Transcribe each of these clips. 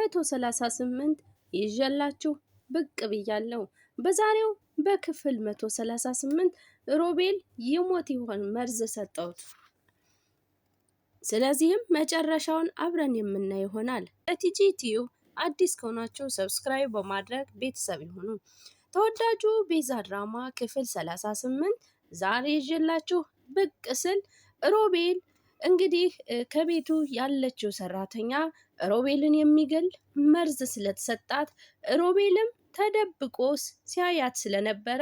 138 ይዤላችሁ ብቅ ብያለሁ። በዛሬው በክፍል 138 ሮቤል ይሞት ይሆን መርዝ ሰጠውት? ስለዚህም መጨረሻውን አብረን የምናይ ይሆናል። ለቲጂ ቲዩብ አዲስ ከሆናችሁ ሰብስክራይብ በማድረግ ቤተሰብ ይሁኑ። ተወዳጁ ቤዛ ድራማ ክፍል 38 ዛሬ ይዤላችሁ ብቅ ስል ሮቤል እንግዲህ ከቤቱ ያለችው ሰራተኛ ሮቤልን የሚገል መርዝ ስለተሰጣት ሮቤልም ተደብቆስ ሲያያት ስለነበረ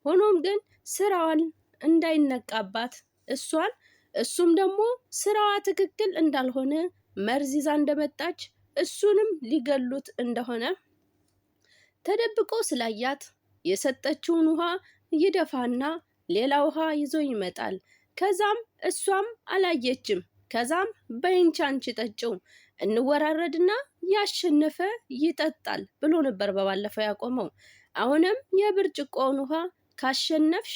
ሆኖም ግን ስራዋን እንዳይነቃባት እሱም ደግሞ ስራዋ ትክክል እንዳልሆነ መርዝ ይዛ እንደመጣች እሱንም ሊገሉት እንደሆነ ተደብቆ ስላያት የሰጠችውን ውሃ ይደፋና ሌላ ውሃ ይዞ ይመጣል። ከዛም እሷም አላየችም። ከዛም በይንቻ አንቺ ጠጪው እንወራረድና ያሸነፈ ይጠጣል ብሎ ነበር በባለፈው ያቆመው። አሁንም የብርጭቆውን ውሃ ካሸነፍሽ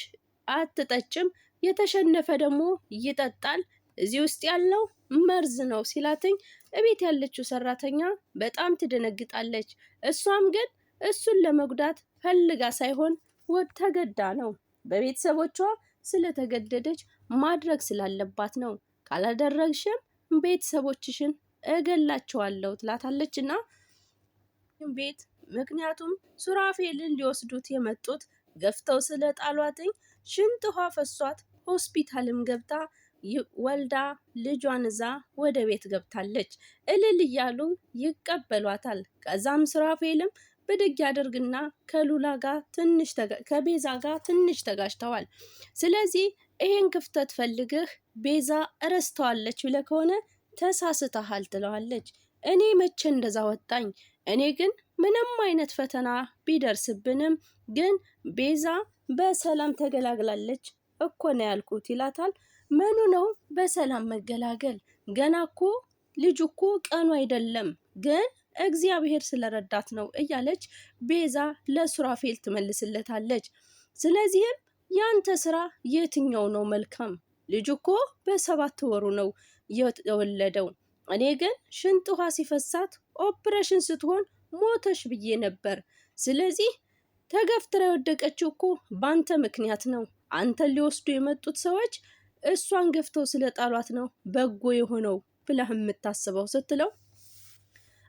አትጠጭም፣ የተሸነፈ ደግሞ ይጠጣል፣ እዚህ ውስጥ ያለው መርዝ ነው ሲላትኝ እቤት ያለችው ሰራተኛ በጣም ትደነግጣለች። እሷም ግን እሱን ለመጉዳት ፈልጋ ሳይሆን ተገዳ ነው። በቤተሰቦቿ ስለተገደደች ማድረግ ስላለባት ነው። ካላደረግሽም ቤተሰቦችሽን እገላቸዋለሁ ትላታለች እና ቤት ምክንያቱም ሱራፌልን ሊወስዱት የመጡት ገፍተው ስለጣሏትኝ ሽንት ውሃ ፈሷት ሆስፒታልም ገብታ ወልዳ ልጇን እዛ ወደ ቤት ገብታለች። እልል እያሉ ይቀበሏታል። ከዛም ሱራፌልም ብድግ ያደርግና ከቤዛ ጋር ትንሽ ተጋጭተዋል። ስለዚህ ይሄን ክፍተት ፈልግህ ቤዛ እረስተዋለች ብለህ ከሆነ ተሳስተሃል ትለዋለች። እኔ መቼ እንደዛ ወጣኝ? እኔ ግን ምንም አይነት ፈተና ቢደርስብንም ግን ቤዛ በሰላም ተገላግላለች እኮ ነው ያልኩት ይላታል። ምኑ ነው በሰላም መገላገል? ገና እኮ ልጁ እኮ ቀኑ አይደለም፣ ግን እግዚአብሔር ስለረዳት ነው እያለች ቤዛ ለሱራፌል ትመልስለታለች። ስለዚህም ያንተ ስራ የትኛው ነው መልካም? ልጁ እኮ በ7 ወሩ ነው የወለደው። እኔ ግን ሽንጥ ውሃ ሲፈሳት ኦፕሬሽን ስትሆን ሞተሽ ብዬ ነበር። ስለዚህ ተገፍትራ የወደቀችው እኮ ባንተ ምክንያት ነው። አንተን ሊወስዱ የመጡት ሰዎች እሷን ገፍተው ስለጣሏት ነው በጎ የሆነው ብለህ የምታስበው ስትለው፣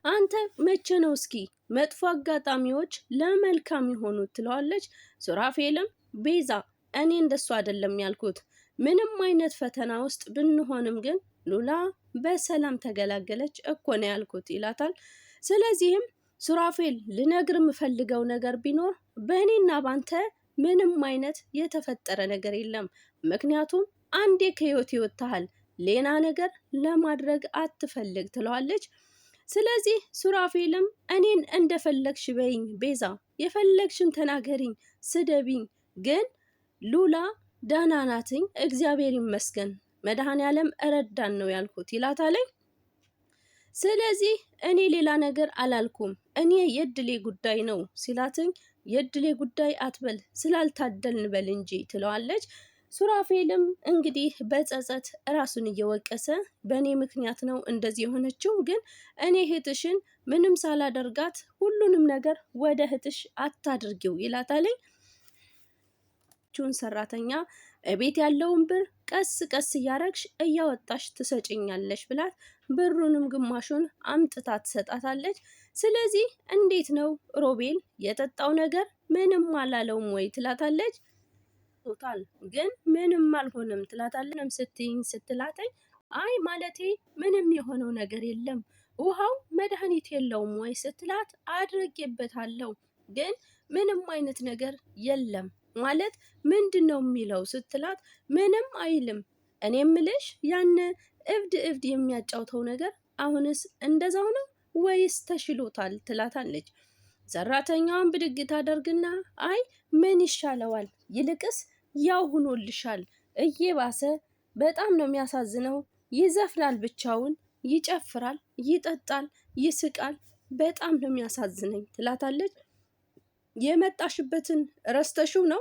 አንተ መቼ ነው እስኪ መጥፎ አጋጣሚዎች ለመልካም የሆኑት ትለዋለች። ሱራፌልም ቤዛ እኔ እንደሱ አይደለም ያልኩት፣ ምንም አይነት ፈተና ውስጥ ብንሆንም ግን ሉላ በሰላም ተገላገለች እኮ ነው ያልኩት ይላታል። ስለዚህም ሱራፌል ልነግር የምፈልገው ነገር ቢኖር በእኔና ባንተ ምንም አይነት የተፈጠረ ነገር የለም። ምክንያቱም አንዴ ከህይወት ይወጣሃል፣ ሌላ ነገር ለማድረግ አትፈልግ ትለዋለች። ስለዚህ ሱራፌልም እኔን እንደፈለግሽ በይኝ ቤዛ፣ የፈለግሽን ተናገሪኝ፣ ስደቢኝ፣ ግን ሉላ ደህና ናትኝ እግዚአብሔር ይመስገን፣ መድኃኔዓለም እረዳን ነው ያልኩት ይላታለኝ። ስለዚህ እኔ ሌላ ነገር አላልኩም፣ እኔ የእድሌ ጉዳይ ነው ሲላትኝ፣ የእድሌ ጉዳይ አትበል ስላልታደልን በል እንጂ ትለዋለች። ሱራፌልም እንግዲህ በጸጸት ራሱን እየወቀሰ በእኔ ምክንያት ነው እንደዚህ የሆነችው፣ ግን እኔ እህትሽን ምንም ሳላደርጋት ሁሉንም ነገር ወደ እህትሽ አታድርጊው ይላታለኝ። ሰራተኛ ቤት ያለውን ብር ቀስ ቀስ እያረግሽ እያወጣሽ ትሰጭኛለሽ ብላት ብሩንም ግማሹን አምጥታ ትሰጣታለች። ስለዚህ እንዴት ነው ሮቤል የጠጣው ነገር ምንም አላለውም ወይ ትላታለች። ቶታል ግን ምንም አልሆነም ትላታለች። ስትላተኝ አይ ማለቴ ምንም የሆነው ነገር የለም፣ ውሃው መድኃኒት የለውም ወይ ስትላት አድርጌበታለሁ ግን ምንም አይነት ነገር የለም ማለት ምንድን ነው የሚለው ስትላት ምንም አይልም። እኔ ምልሽ ያነ እብድ የሚያጫውተው ነገር አሁንስ እንደዛው ነው ወይስ ተሽሎታል ትላታለች። ሰራተኛዋን ብድግ ታደርግና አይ ምን ይሻለዋል፣ ይልቅስ ያው ሆኖልሻል፣ እየባሰ በጣም ነው የሚያሳዝነው፣ ይዘፍናል፣ ብቻውን ይጨፍራል፣ ይጠጣል፣ ይስቃል፣ በጣም ነው የሚያሳዝነኝ ትላታለች። የመጣሽበትን ረስተሽው ነው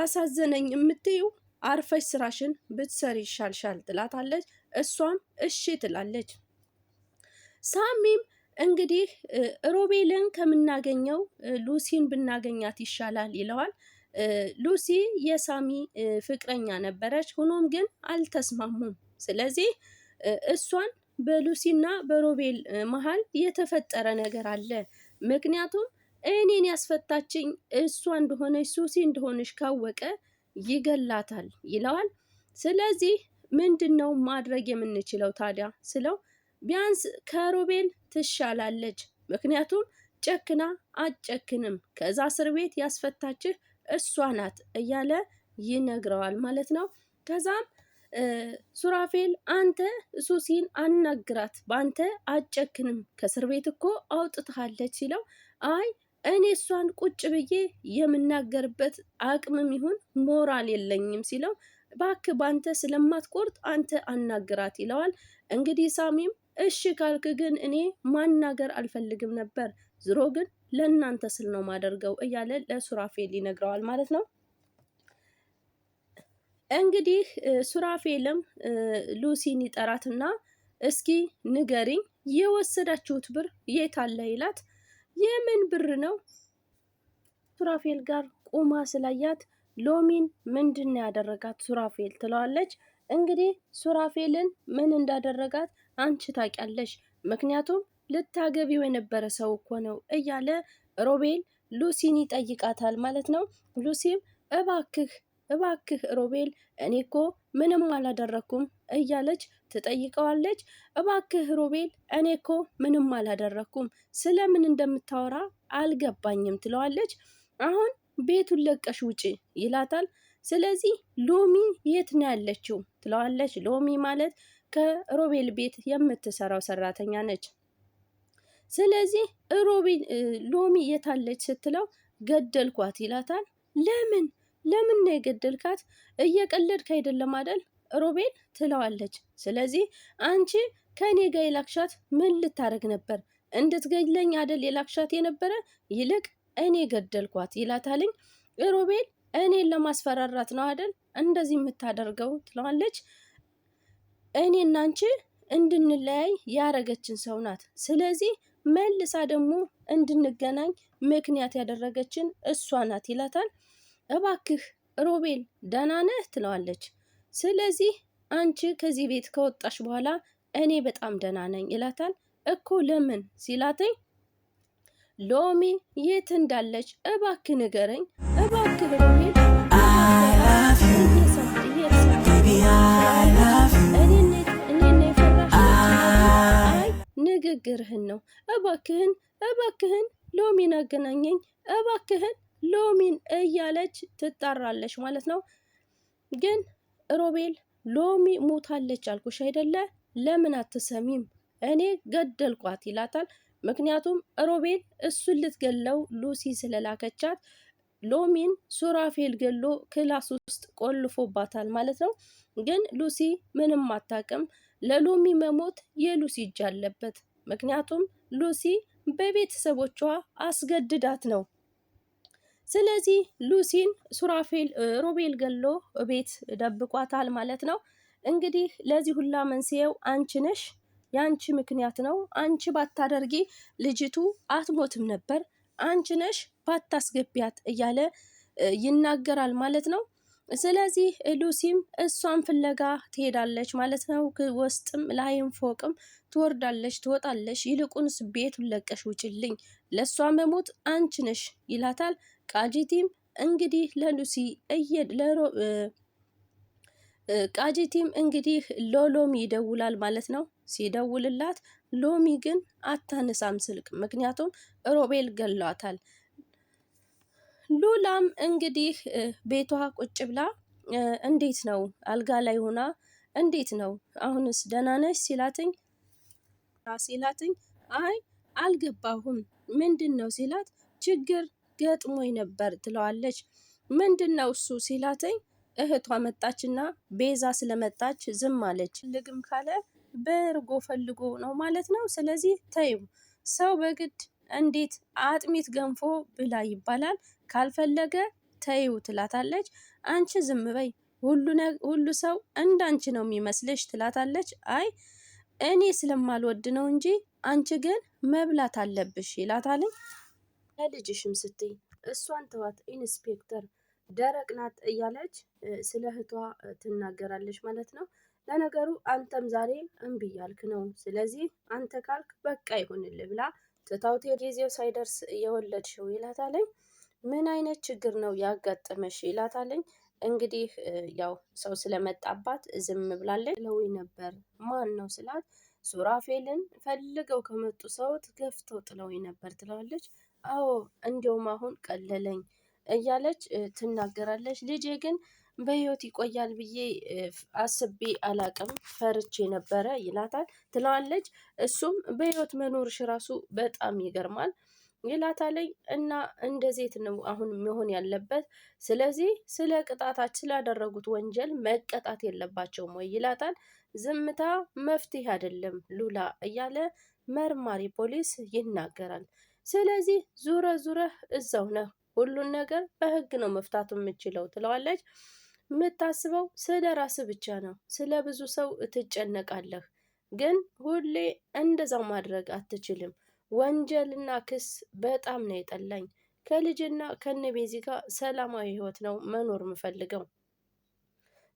አሳዘነኝ የምትይው? አርፈሽ ስራሽን ብትሰሪ ይሻልሻል ትላታለች። እሷም እሺ ትላለች። ሳሚም እንግዲህ ሮቤልን ከምናገኘው ሉሲን ብናገኛት ይሻላል ይለዋል። ሉሲ የሳሚ ፍቅረኛ ነበረች፣ ሆኖም ግን አልተስማሙም። ስለዚህ እሷን በሉሲና በሮቤል መሀል የተፈጠረ ነገር አለ። ምክንያቱም እኔን ያስፈታችኝ እሷ እንደሆነች ሱሲ እንደሆነች ካወቀ ይገላታል ይለዋል። ስለዚህ ምንድን ነው ማድረግ የምንችለው ታዲያ ስለው ቢያንስ ከሮቤል ትሻላለች፣ ምክንያቱም ጨክና አትጨክንም፣ ከዛ እስር ቤት ያስፈታችህ እሷ ናት እያለ ይነግረዋል ማለት ነው። ከዛም ሱራፌል አንተ ሱሲን አናግራት፣ በአንተ አትጨክንም፣ ከእስር ቤት እኮ አውጥታለች ሲለው አይ እኔ እሷን ቁጭ ብዬ የምናገርበት አቅምም ይሁን ሞራል የለኝም ሲለው እባክህ በአንተ ስለማትቆርጥ አንተ አናግራት ይለዋል። እንግዲህ ሳሚም እሺ ካልክ ግን እኔ ማናገር አልፈልግም ነበር፣ ዝሮ ግን ለእናንተ ስል ነው ማደርገው እያለ ለሱራፌል ይነግረዋል ማለት ነው። እንግዲህ ሱራፌልም ሉሲን ይጠራትና እስኪ ንገሪኝ የወሰዳችሁት ብር የት አለ ይላት። የምን ብር ነው? ሱራፌል ጋር ቁማ ስላያት ሎሚን ምንድን ነው ያደረጋት ሱራፌል ትለዋለች። እንግዲህ ሱራፌልን ምን እንዳደረጋት አንቺ ታውቂያለሽ፣ ምክንያቱም ልታገቢው የነበረ ሰው እኮ ነው እያለ ሮቤል ሉሲን ይጠይቃታል ማለት ነው። ሉሲም እባክህ ሮቤል እኔ እኮ ምንም አላደረኩም እያለች ትጠይቀዋለች። እባክህ ሮቤል እኔ እኮ ምንም አላደረኩም፣ ስለምን እንደምታወራ አልገባኝም ትለዋለች። አሁን ቤቱን ለቀሽ ውጪ ይላታል። ስለዚህ ሎሚ የት ነው ያለችው ትለዋለች። ሎሚ ማለት ከሮቤል ቤት የምትሰራው ሰራተኛ ነች። ስለዚህ ሎሚ የታለች ስትለው ገደልኳት ይላታል። ለምን ነው የገደልካት? እየቀለድክ አይደለም አደል ሮቤል ትለዋለች። ስለዚህ አንቺ ከእኔ ጋር የላክሻት ምን ልታረግ ነበር? እንድትገድለኝ አደል የላክሻት የነበረ? ይልቅ እኔ ገደልኳት ይላታልኝ። ሮቤል እኔን ለማስፈራራት ነው አደል እንደዚህ የምታደርገው ትለዋለች። እኔና አንቺ እንድንለያይ ያረገችን ሰው ናት። ስለዚህ መልሳ ደግሞ እንድንገናኝ ምክንያት ያደረገችን እሷ ናት ይላታል። እባክህ ሮቤል ደህና ነህ ትለዋለች። ስለዚህ አንቺ ከዚህ ቤት ከወጣሽ በኋላ እኔ በጣም ደህና ነኝ ይላታል። እኮ ለምን ሲላተኝ ሎሚ የት እንዳለች እባክህ ንገረኝ፣ እባክህ ሮቤል ንግግርህን ነው፣ እባክህን ሎሚን አገናኘኝ፣ እባክህን ሎሚን እያለች ትጣራለች ማለት ነው። ግን ሮቤል ሎሚ ሞታለች አልኩሽ አይደለ? ለምን አትሰሚም? እኔ ገደልኳት ይላታል። ምክንያቱም ሮቤል እሱን ልትገለው ሉሲ ስለላከቻት ሎሚን ሱራፌል ገሎ ክላስ ውስጥ ቆልፎባታል ማለት ነው። ግን ሉሲ ምንም አታውቅም። ለሎሚ መሞት የሉሲ እጅ አለበት። ምክንያቱም ሉሲ በቤተሰቦቿ አስገድዳት ነው። ስለዚህ ሉሲን ሮቤል ገሎ ቤት ደብቋታል ማለት ነው። እንግዲህ ለዚህ ሁላ መንስኤው አንቺ ነሽ፣ የአንቺ ምክንያት ነው። አንቺ ባታደርጊ ልጅቱ አትሞትም ነበር፣ አንቺ ነሽ ባታስገቢያት እያለ ይናገራል ማለት ነው። ስለዚህ ሉሲም እሷን ፍለጋ ትሄዳለች ማለት ነው። ውስጥም ላይም ፎቅም ትወርዳለች ትወጣለች። ይልቁንስ ቤቱን ለቀሽ ውጭልኝ፣ ለእሷ መሞት አንቺ ነሽ ይላታል። ቃጂቲም እንግዲህ ለሉሲ ቃጂቲም እንግዲህ ለሎሚ ይደውላል ማለት ነው። ሲደውልላት ሎሚ ግን አታነሳም ስልክ፣ ምክንያቱም ሮቤል ገሏታል። ሉላም እንግዲህ ቤቷ ቁጭ ብላ እንዴት ነው አልጋ ላይ ሆና እንዴት ነው አሁንስ ደህና ነሽ ሲላትኝ አይ አልገባሁም ምንድን ነው ሲላት ችግር ገጥሞኝ ነበር ትለዋለች። ምንድን ነው እሱ ሲላትኝ እህቷ መጣችና ቤዛ ስለመጣች ዝም አለች። ልግም ካለ በእርጎ ፈልጎ ነው ማለት ነው። ስለዚህ ተይው፣ ሰው በግድ እንዴት አጥሚት ገንፎ ብላ ይባላል? ካልፈለገ ተይው ትላታለች። አንቺ ዝም በይ፣ ሁሉ ሰው እንዳንቺ ነው የሚመስልሽ ትላታለች። አይ እኔ ስለማልወድ ነው እንጂ አንቺ ግን መብላት አለብሽ ይላታል። ለልጅሽም ስትይ እሷን ተዋት ኢንስፔክተር ደረቅ ናት እያለች ስለ እህቷ ትናገራለች ማለት ነው። ለነገሩ አንተም ዛሬ እምቢ እያልክ ነው፣ ስለዚህ አንተ ካልክ በቃ ይሁንልህ ብላ ትታውት ጊዜው ሳይደርስ የወለድሽው ይላታለኝ። ምን አይነት ችግር ነው ያጋጠመሽ ይላታለኝ። እንግዲህ ያው ሰው ስለመጣባት ዝም ብላለች። ለውይ ነበር ማን ነው ስላት ሱራፌልን ፈልገው ከመጡ ሰውት ገፍተው ጥለውኝ ነበር ትለዋለች። አዎ እንዲያውም አሁን ቀለለኝ እያለች ትናገራለች። ልጄ ግን በህይወት ይቆያል ብዬ አስቤ አላቅም ፈርቼ ነበረ ይላታል ትለዋለች። እሱም በህይወት መኖርሽ ራሱ በጣም ይገርማል ይላታለኝ። እና እንደዚህ ነው አሁን መሆን ያለበት፣ ስለዚህ ስለ ቅጣታች ስላደረጉት ወንጀል መቀጣት የለባቸውም ወይ ይላታል። ዝምታ መፍትሄ አይደለም ሉላ እያለ መርማሪ ፖሊስ ይናገራል። ስለዚህ ዙረህ እዛው ነህ፣ ሁሉን ነገር በህግ ነው መፍታት የምችለው ትለዋለች። የምታስበው ስለ ራስ ብቻ ነው፣ ስለ ብዙ ሰው ትጨነቃለህ፣ ግን ሁሌ እንደዛው ማድረግ አትችልም። ወንጀልና ክስ በጣም ነው የጠላኝ። ከልጅና ከነቤዚ ጋር ሰላማዊ ህይወት ነው መኖር የምፈልገው።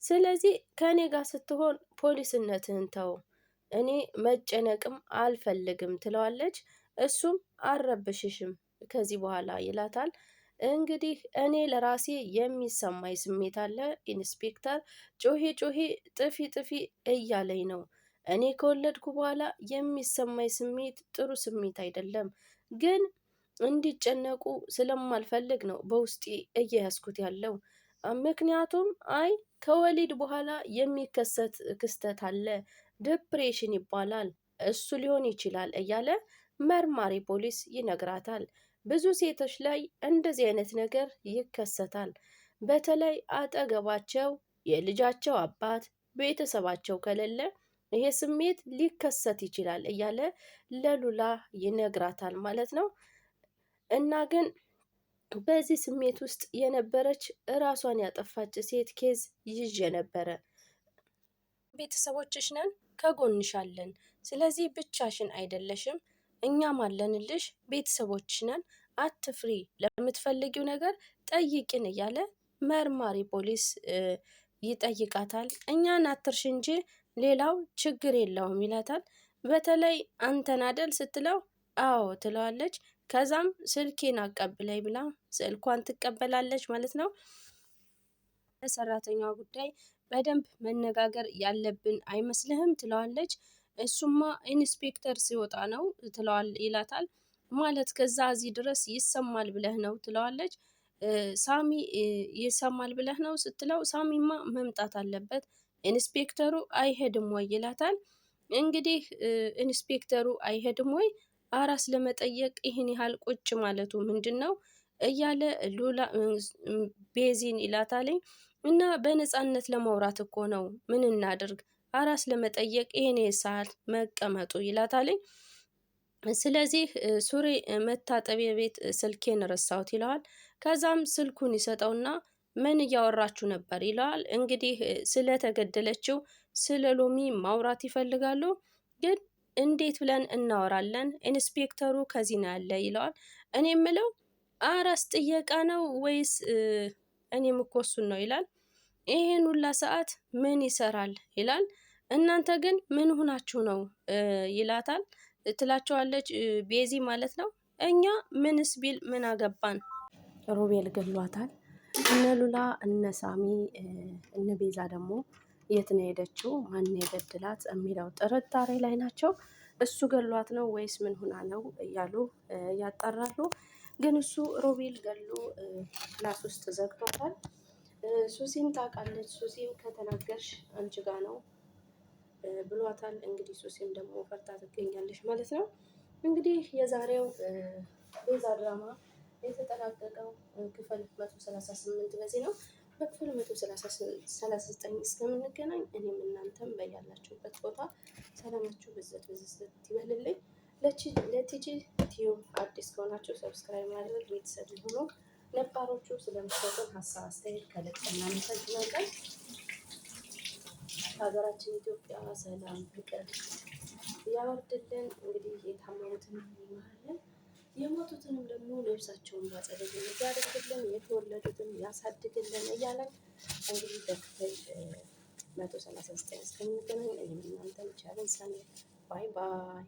ስለዚህ ከኔ ጋር ስትሆን ፖሊስነትህን ተው፣ እኔ መጨነቅም አልፈልግም ትለዋለች። እሱም አልረብሽሽም ከዚህ በኋላ ይላታል። እንግዲህ እኔ ለራሴ የሚሰማኝ ስሜት አለ ኢንስፔክተር፣ ጮሄ ጥፊ እያለኝ ነው። እኔ ከወለድኩ በኋላ የሚሰማኝ ስሜት ጥሩ ስሜት አይደለም፣ ግን እንዲጨነቁ ስለማልፈልግ ነው በውስጤ እየያዝኩት ያለው። ምክንያቱም ከወሊድ በኋላ የሚከሰት ክስተት አለ፣ ዲፕሬሽን ይባላል፣ እሱ ሊሆን ይችላል እያለ መርማሪ ፖሊስ ይነግራታል። ብዙ ሴቶች ላይ እንደዚህ አይነት ነገር ይከሰታል። በተለይ አጠገባቸው የልጃቸው አባት ቤተሰባቸው ከሌለ ይሄ ስሜት ሊከሰት ይችላል እያለ ለሉላ ይነግራታል ማለት ነው። እና ግን በዚህ ስሜት ውስጥ የነበረች እራሷን ያጠፋች ሴት ኬዝ ይዤ ነበረ። ቤተሰቦችሽ ነን፣ ከጎንሻለን፣ ስለዚህ ብቻሽን አይደለሽም፣ እኛም አለንልሽ፣ ቤተሰቦችሽ ነን፣ አትፍሪ፣ ለምትፈልጊው ነገር ጠይቂን እያለ መርማሪ ፖሊስ ይጠይቃታል። እኛን አትርሽ እንጂ ሌላው ችግር የለውም ይላታል። በተለይ አንተን አደል ስትለው አዎ ትለዋለች። ከዛም ስልኬን አቀብለኝ ብላ ስልኳን ትቀበላለች ማለት ነው። ለሰራተኛዋ ጉዳይ በደንብ መነጋገር ያለብን አይመስልህም ትለዋለች። እሱማ ኢንስፔክተር ሲወጣ ነው ይላታል። ማለት ከዛ እዚህ ድረስ ይሰማል ብለህ ነው ትለዋለች። ሳሚ ይሰማል ብለህ ነው ስትለው ሳሚማ መምጣት አለበት፣ ኢንስፔክተሩ አይሄድም ወይ ይላታል። እንግዲህ ኢንስፔክተሩ አይሄድም ወይ አራስ ለመጠየቅ ይህን ያህል ቁጭ ማለቱ ምንድን ነው እያለ ሉላ ቤዚን ይላታልኝ። እና በነፃነት ለማውራት እኮ ነው፣ ምን እናድርግ አራስ ለመጠየቅ ይሄን ሰዓት መቀመጡ ይላታልኝ። ስለዚህ ሱሪ መታጠቢያ ቤት ስልኬን ረሳሁት ይለዋል። ከዛም ስልኩን ይሰጠውና ምን እያወራችሁ ነበር ይለዋል። እንግዲህ ስለተገደለችው ስለ ሎሚ ማውራት ይፈልጋሉ፣ ግን እንዴት ብለን እናወራለን? ኢንስፔክተሩ ከዚህ ነው ያለ ይለዋል። እኔ የምለው አራስ ጥየቃ ነው ወይስ እኔም እኮ እሱን ነው ይላል። ይሄን ሁላ ሰዓት ምን ይሰራል ይላል። እናንተ ግን ምን ሆናችሁ ነው ይላታል። ትላቸዋለች ቤዚ ማለት ነው። እኛ ምንስ ቢል ምን አገባን፣ ሮቤል ገሏታል። እነ ሉላ እነ ሳሚ እነ ቤዛ ደግሞ የት ነው ሄደችው፣ ማን የገድላት የሚለው ጥርጣሬ ላይ ናቸው። እሱ ገሏት ነው ወይስ ምን ሆና ነው እያሉ ያጣራሉ። ግን እሱ ሮቤል ገሎ ክላስ ውስጥ ዘግቷታል። ሱሲም ታውቃለች። ሱሲም ከተናገርሽ አንቺ ጋ ነው ብሏታል። እንግዲህ ሱሲም ደግሞ ፈርታ ትገኛለች ማለት ነው። እንግዲህ የዛሬው ቤዛ ድራማ የተጠናቀቀው ክፍል 138 በዚህ ነው። በክፍል 139 እስከምንገናኝ እኔም እናንተም በያላችሁበት ቦታ ሰላማችሁ ብዝት ይበልልኝ። ለቲጂ ቲዩብ አዲስ ከሆናችሁ ሰብስክራይብ ማድረግ ቤተሰብ ሆኖ ነባሮቹ ስለምትሰጡን ሀሳብ አስተያየት ከልብ እናመሰግናለን። ሀገራችን ኢትዮጵያ ሰላም፣ ፍቅር ያወርድልን። እንግዲህ የታመሙትን ይማርልን፣ የሞቱትንም ደግሞ ነፍሳቸውን ባጸደ ገነት ያደርግልን፣ የተወለዱትን ያሳድግልን እያለን እንግዲህ በክፍል 139 እስከምንገናኝ እኔም እናንተም ቻለን ሰንብቱ። ባይ ባይ።